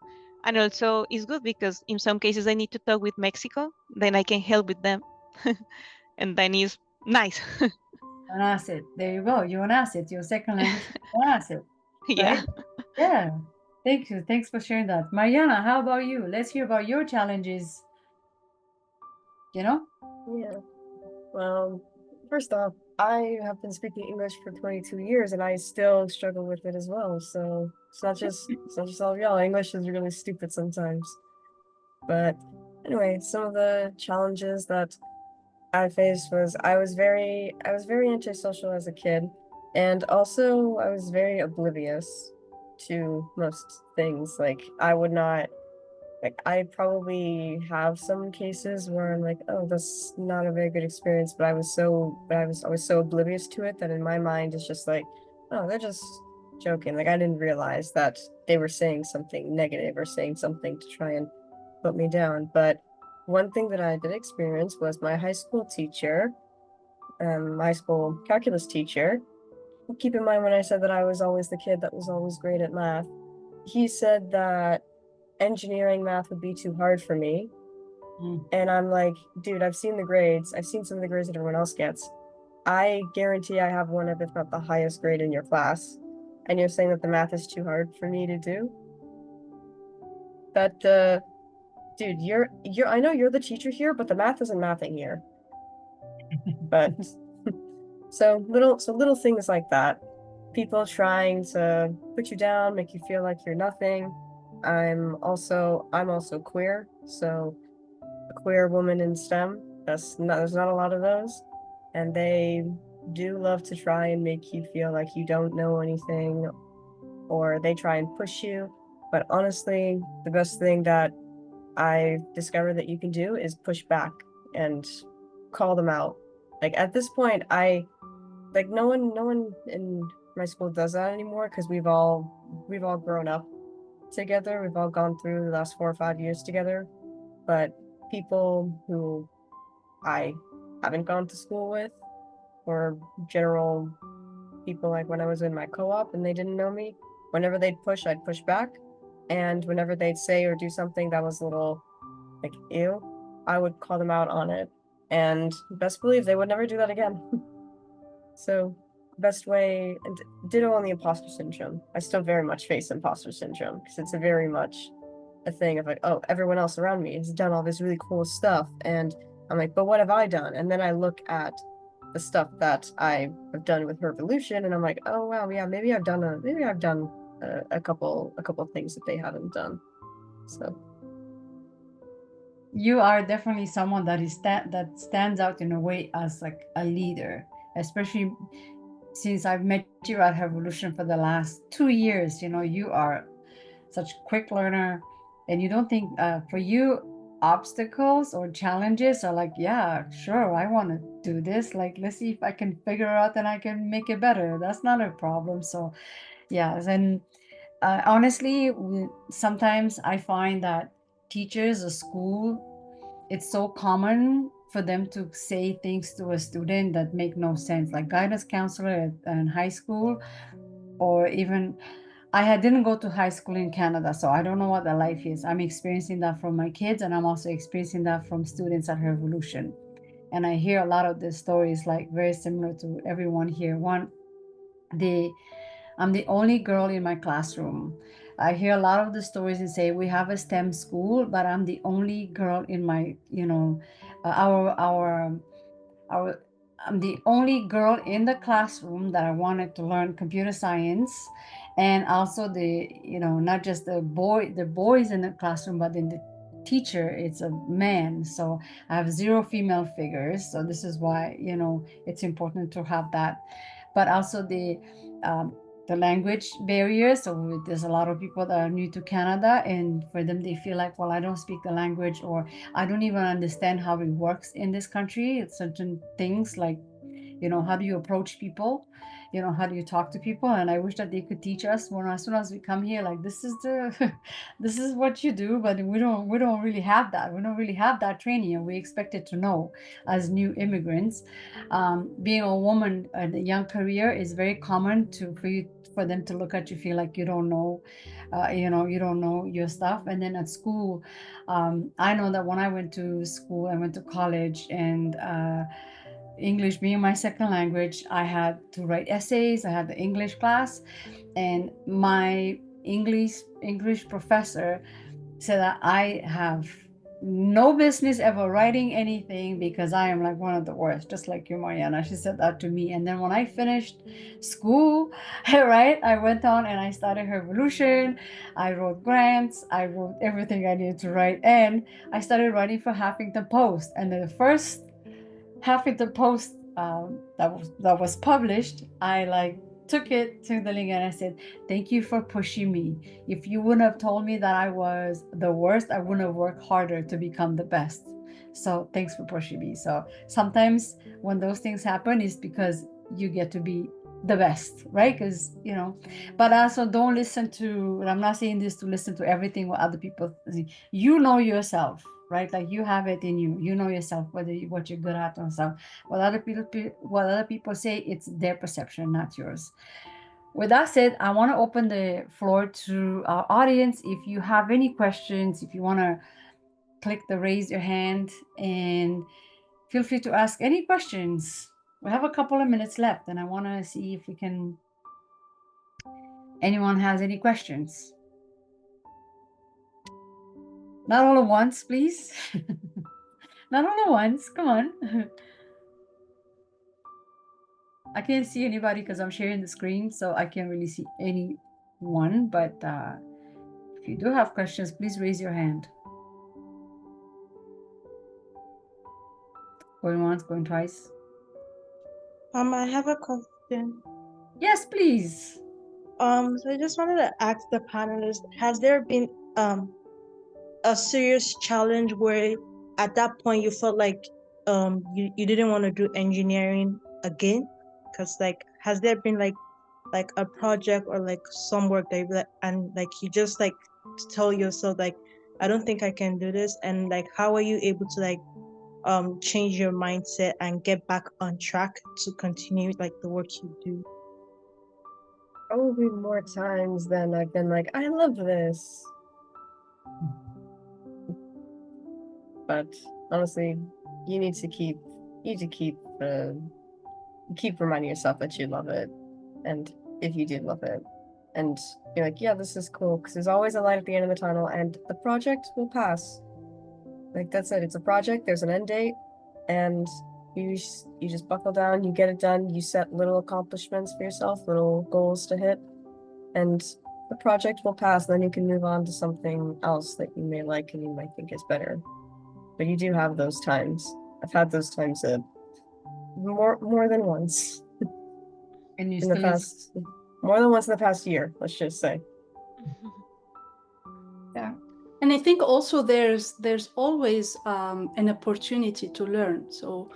and also it's good because in some cases I need to talk with Mexico, then I can help with them. And then it's nice. An asset. There you go. You're an asset. Your second language is an asset. Yeah. Right? Yeah. Thank you. Thanks for sharing that. Marianna, how about you? Let's hear about your challenges. Yeah. Well, first off, I have been speaking English for 22 years and I still struggle with it as well. So it's not just all of y'all. English is really stupid sometimes. But anyway, some of the challenges that I faced was I was very antisocial as a kid, and also I was very oblivious to most things. Like I would not like I probably have some cases where I'm like, oh, that's not a very good experience, but I was always so oblivious to it that in my mind it's just like, oh, they're just joking. Like I didn't realize that they were saying something negative or saying something to try and put me down. But one thing that I did experience was my high school teacher, my high school calculus teacher. Keep in mind when I said that I was always the kid that was always great at math, he said that engineering math would be too hard for me. And I'm like, dude, I've seen the grades. I've seen some of the grades that everyone else gets. I guarantee I have one of, if not the highest grade in your class. And you're saying that the math is too hard for me to do? That, dude, I know you're the teacher here, but the math isn't mathing here. But so little things like that. People trying to put you down, make you feel like you're nothing. I'm also queer, so a queer woman in STEM. There's not a lot of those, and they do love to try and make you feel like you don't know anything, or they try and push you. But honestly, the best thing that I discovered that you can do is push back and call them out. Like at this point, no one in my school does that anymore because we've all grown up together. We've all gone through the last 4 or 5 years together. But people who I haven't gone to school with, or general people, like when I was in my co-op and they didn't know me, whenever they'd push, I'd push back. And whenever they'd say or do something that was a little like ew, I would call them out on it. And best believe they would never do that again. So best way, and ditto on the imposter syndrome. I still very much face imposter syndrome because it's a very much a thing of like, oh, everyone else around me has done all this really cool stuff. And I'm like, but what have I done? And then I look at the stuff that I have done with Revolution and I'm like, oh wow, yeah, maybe I've done a couple things that they haven't done. So you are definitely someone that stands out in a way as like a leader, especially since I've met you at Revolution for the last 2 years. You are such a quick learner, and you don't think for you obstacles or challenges are like, yeah, sure, I want to do this, like let's see if I can figure out and I can make it better. That's not a problem. So yes. And honestly, sometimes I find that teachers or school, it's so common for them to say things to a student that make no sense, like guidance counselor in high school, or even didn't go to high school in Canada, so I don't know what the life is. I'm experiencing that from my kids, and I'm also experiencing that from students at Revolution. And I hear a lot of the stories, like very similar to everyone here. I'm the only girl in my classroom. I hear a lot of the stories and say we have a STEM school, but I'm the only girl in my, our I'm the only girl in the classroom that I wanted to learn computer science, and also not just the boys in the classroom, but in the teacher, it's a man. So I have 0 female figures. So this is why it's important to have that, but also the language barrier. So there's a lot of people that are new to Canada, and for them they feel like, well, I don't speak the language, or I don't even understand how it works in this country. It's certain things like, how do you approach people, how do you talk to people? And I wish that they could teach us as soon as we come here, like this is this is what you do. But we don't really have that. We don't really have that training, and we expected to know as new immigrants. Being a woman in a young career is very common for them to look at you, feel like you don't know, you don't know your stuff. And then at school, I know that when I went to college, and English being my second language, I had to write essays. I had the English class, and my English professor said that I have no business ever writing anything because I am like one of the worst, just like you, Marianna. She said that to me. And then when I finished school, right, I went on and I started Revolution. I wrote grants. I wrote everything I needed to write. And I started writing for Huffington Post. And then the first Huffington Post that was published, I like took it to the link and I said, thank you for pushing me. If you wouldn't have told me that I was the worst, I wouldn't have worked harder to become the best. So thanks for pushing me. So sometimes when those things happen, it's because you get to be the best, right? Because, you know, but also don't listen to, and I'm not saying this to listen to everything what other people think. You know yourself, right? Like you have it in you. You know yourself, what you're good at and stuff. What other people say, it's their perception, not yours. With that said, I want to open the floor to our audience. If you have any questions, if you want to click the raise your hand and feel free to ask any questions. We have a couple of minutes left and I want to see if we can, anyone has any questions. Not all at once, please. Not all at once, come on. I can't see anybody because I'm sharing the screen, so I can't really see anyone, but if you do have questions, please raise your hand. Going once, going twice. I have a question. Yes, please. So I just wanted to ask the panelists, has there been a serious challenge where at that point you felt like you didn't want to do engineering again? Because like, has there been like a project or like some work that you just like tell yourself like, I don't think I can do this, and like how are you able to like change your mindset and get back on track to continue like the work you do? Probably more times than I've been like, I love this. But honestly, you need to keep reminding yourself that you love it, and if you do love it, and you're like, yeah, this is cool, because there's always a light at the end of the tunnel, and the project will pass. Like that's it. It's a project. There's an end date, and you just buckle down. You get it done. You set little accomplishments for yourself, little goals to hit, and the project will pass. Then you can move on to something else that you may like and you might think is better. But you do have those times. I've had those times more than once. And you in the past, more than once in the past year, let's just say. Yeah. And I think also there's always an opportunity to learn. So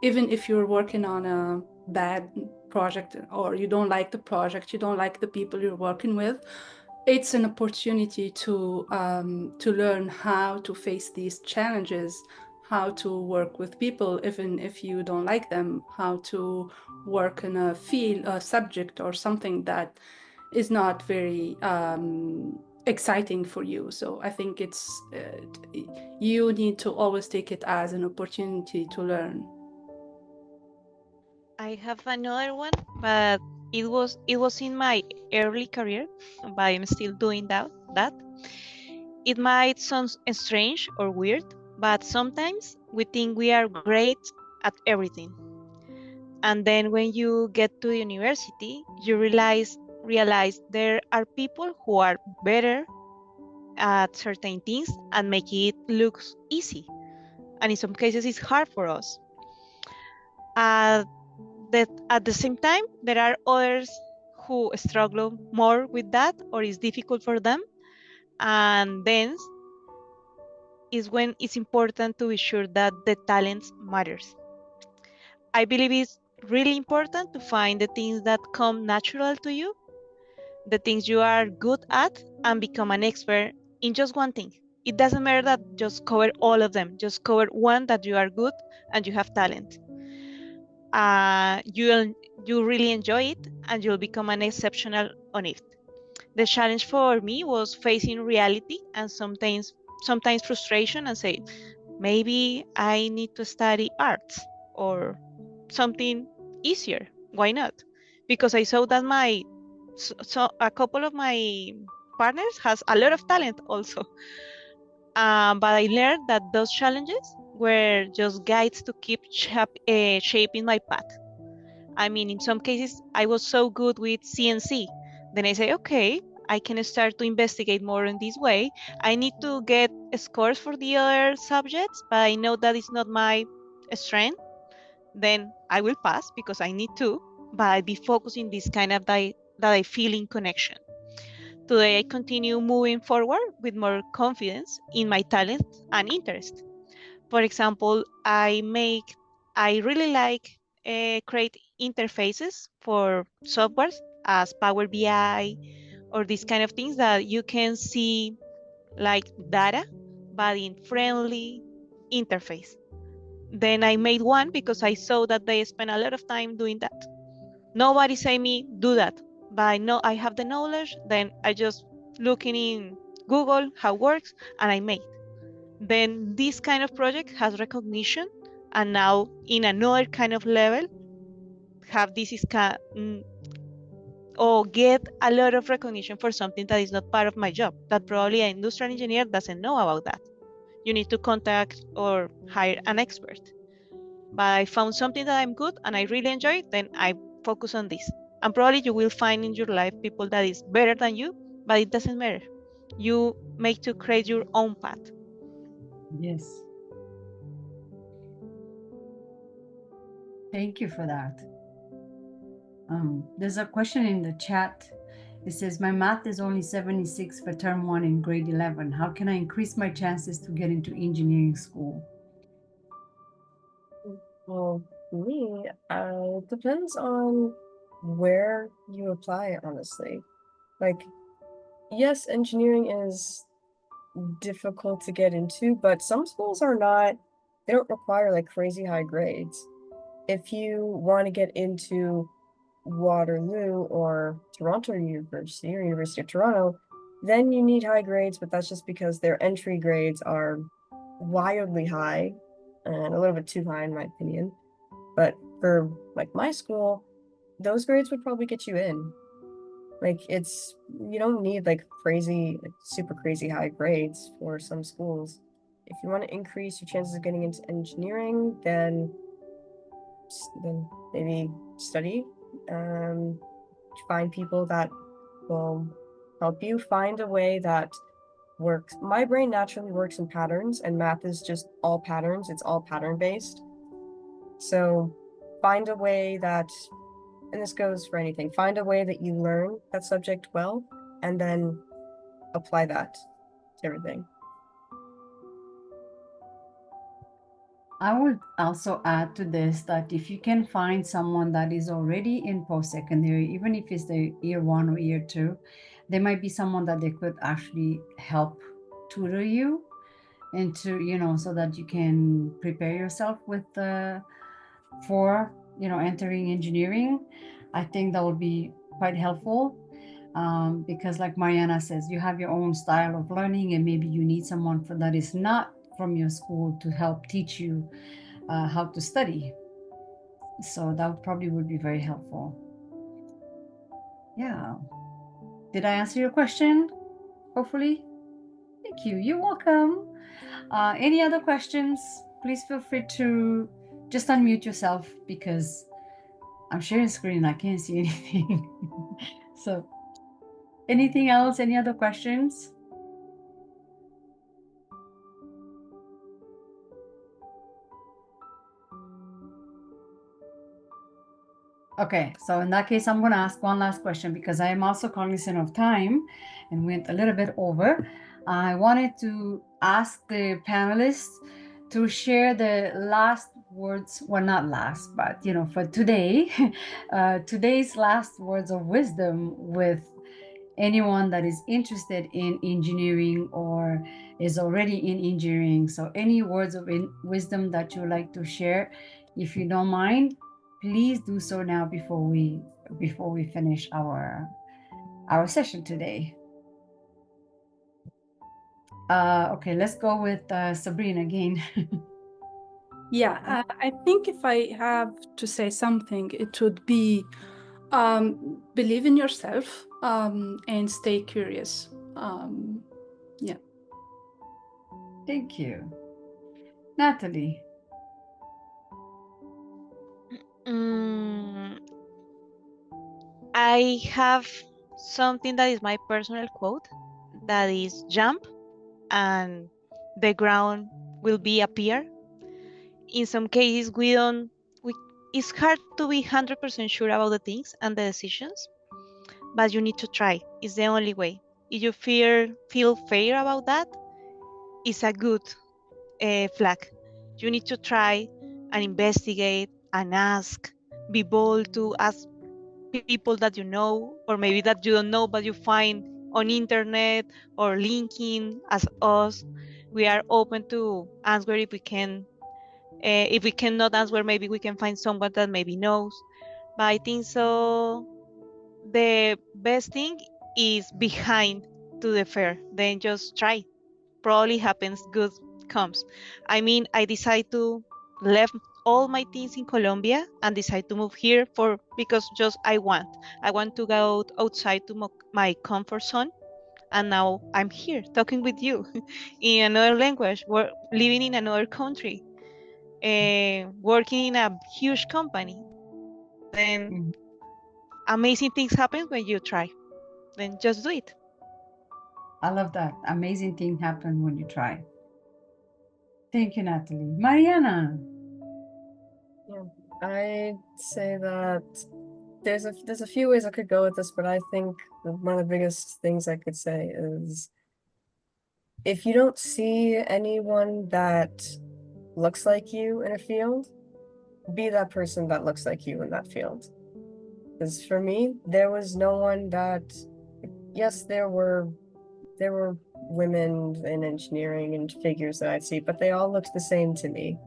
even if you're working on a bad project or you don't like the project, you don't like the people you're working with, it's an opportunity to learn how to face these challenges, how to work with people even if you don't like them, how to work in a field, a subject or something that is not very exciting for you. So I think it's you need to always take it as an opportunity to learn. I have another one, but it was in my early career, but I'm still doing that. It might sound strange or weird, but sometimes we think we are great at everything. And then when you get to the university, you realize there are people who are better at certain things and make it look easy. And in some cases, it's hard for us. That at the same time, there are others who struggle more with that or it's difficult for them. And then is when it's important to be sure that the talent matters. I believe it's really important to find the things that come natural to you, the things you are good at, and become an expert in just one thing. It doesn't matter that just cover all of them, just cover one that you are good and you have talent. You really enjoy it and you'll become an exceptional on it. The challenge for me was facing reality and sometimes frustration and say, maybe I need to study arts or something easier. Why not? Because I saw that a couple of my partners has a lot of talent also. But I learned that those challenges were just guides to keep shaping my path. I mean, in some cases, I was so good with CNC. Then I say, okay, I can start to investigate more in this way. I need to get scores for the other subjects, but I know that it's not my strength. Then I will pass because I need to. but I be focusing this kind of that I feel in connection. Today, I continue moving forward with more confidence in my talent and interest. For example, I really like create interfaces for softwares as Power BI or these kind of things that you can see like data, but in friendly interface. Then I made one because I saw that they spend a lot of time doing that. Nobody say me do that, but I know I have the knowledge. Then I just looking in Google how it works and I made. Then this kind of project has recognition, and now in another kind of level have this is or get a lot of recognition for something that is not part of my job, that probably an industrial engineer doesn't know about that. You need to contact or hire an expert. But I found something that I'm good and I really enjoy, then I focus on this. And probably you will find in your life people that is better than you, but it doesn't matter. You make to create your own path. Yes. Thank you for that. There's a question in the chat. It says, my math is only 76 for term 1 in grade 11. How can I increase my chances to get into engineering school? Well, me, it depends on where you apply, honestly. Like, yes, engineering is difficult to get into, but some schools are not, they don't require like crazy high grades. If you want to get into Waterloo or Toronto University or University of Toronto, then you need high grades, but that's just because their entry grades are wildly high and a little bit too high in my opinion. But for like my school, those grades would probably get you in. Like you don't need like crazy, like super crazy high grades for some schools. If you want to increase your chances of getting into engineering, then maybe study. Find people that will help you. Find a way that works. My brain naturally works in patterns, and math is just all patterns. It's all pattern based. So find a way that, and this goes for anything, find a way that you learn that subject well, and then apply that to everything. I would also add to this that if you can find someone that is already in post-secondary, even if it's the year 1 or year 2, there might be someone that they could actually help tutor you into, so that you can prepare yourself with for entering engineering. I think that would be quite helpful, because like Marianna says, you have your own style of learning, and maybe you need someone that is not from your school to help teach you how to study. So that probably would be very helpful. Yeah. Did I answer your question? Hopefully. Thank you. You're welcome. Any other questions? Please feel free to just unmute yourself, because I'm sharing screen and I can't see anything. So anything else? Any other questions? Okay, so in that case, I'm going to ask one last question, because I am also cognizant of time and went a little bit over. I wanted to ask the panelists to share the last words, well, not last, but for today, today's last words of wisdom with anyone that is interested in engineering or is already in engineering. So any words of wisdom that you would like to share, if you don't mind, please do so now before we finish our session today. Okay, let's go with Sabrine again. Yeah, I think if I have to say something, it would be believe in yourself and stay curious. Yeah. Thank you. Nattaly. I have something that is my personal quote, that is jump and the ground will be appear. In some cases we it's hard to be 100% sure about the things and the decisions, but you need to try. It's the only way. If you feel fair about that, it's a good flag. You need to try and investigate and ask. Be bold to ask people that you know, or maybe that you don't know, but you find on internet or LinkedIn as us. We are open to answer if we can. If we cannot answer, maybe we can find someone that maybe knows. But I think so. The best thing is behind to the fair. Then just try. Probably happens, good comes. I mean, I decided to leave all my things in Colombia and decide to move here because just I want to go outside to my comfort zone, and now I'm here talking with you in another language, living in another country, working in a huge company. Then amazing things happen when you try. Then just do it. I love that. Amazing thing happen when you try. Thank you, Nattaly. Marianna. Yeah, I'd say that there's a few ways I could go with this, but I think one of the biggest things I could say is if you don't see anyone that looks like you in a field, be that person that looks like you in that field. Because for me, there was no one that, yes, there were women in engineering and figures that I'd see, but they all looked the same to me.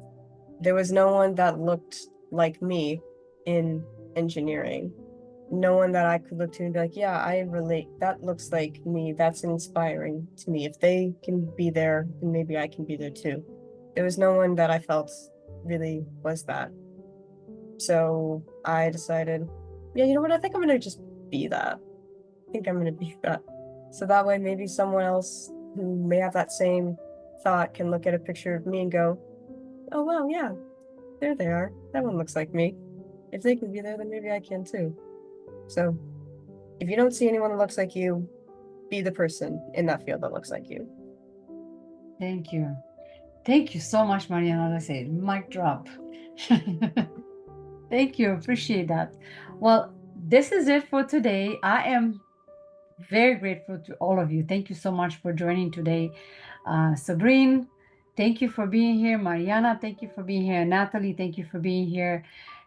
There was no one that looked like me in engineering. No one that I could look to and be like, yeah, I relate. That looks like me. That's inspiring to me. If they can be there, then maybe I can be there too. There was no one that I felt really was that. So I decided, yeah, you know what? I think I'm going to just be that. I think I'm going to be that. So that way, maybe someone else who may have that same thought can look at a picture of me and go, oh, well, yeah, there they are. That one looks like me. If they can be there, then maybe I can too. So if you don't see anyone that looks like you, be the person in that field that looks like you. Thank you. Thank you so much, Marianna. Let's say mic drop. Thank you. Appreciate that. Well, this is it for today. I am very grateful to all of you. Thank you so much for joining today. Sabrine, thank you for being here. Marianna, thank you for being here. Nattaly, thank you for being here.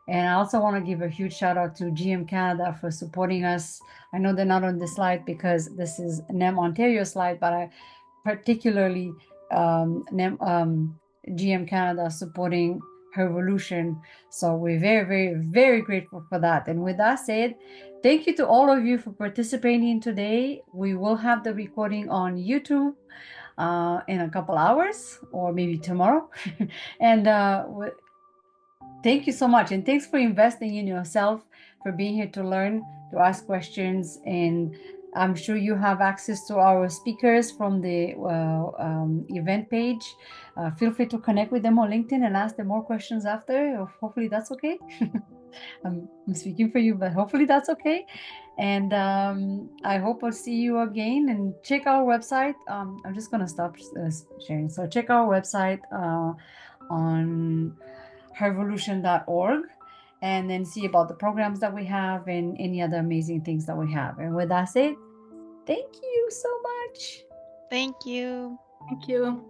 And I also want to give a huge shout out to GM Canada for supporting us. I know they're not on this slide because this is NEM Ontario slide, but I particularly GM Canada supporting VOLUTION. So we're very, very, very grateful for that. And with that said, thank you to all of you for participating today. We will have the recording on YouTube in a couple hours or maybe tomorrow. And thank you so much. And thanks for investing in yourself, for being here to learn, to ask questions. And I'm sure you have access to our speakers from the event page. Feel free to connect with them on LinkedIn and ask them more questions after. Hopefully that's okay. I'm speaking for you, but hopefully that's okay. And I hope I'll see you again. And check our website. I'm just going to stop sharing. So check our website on revolution.org and then see about the programs that we have and any other amazing things that we have. And with that said, thank you so much. Thank you. Thank you.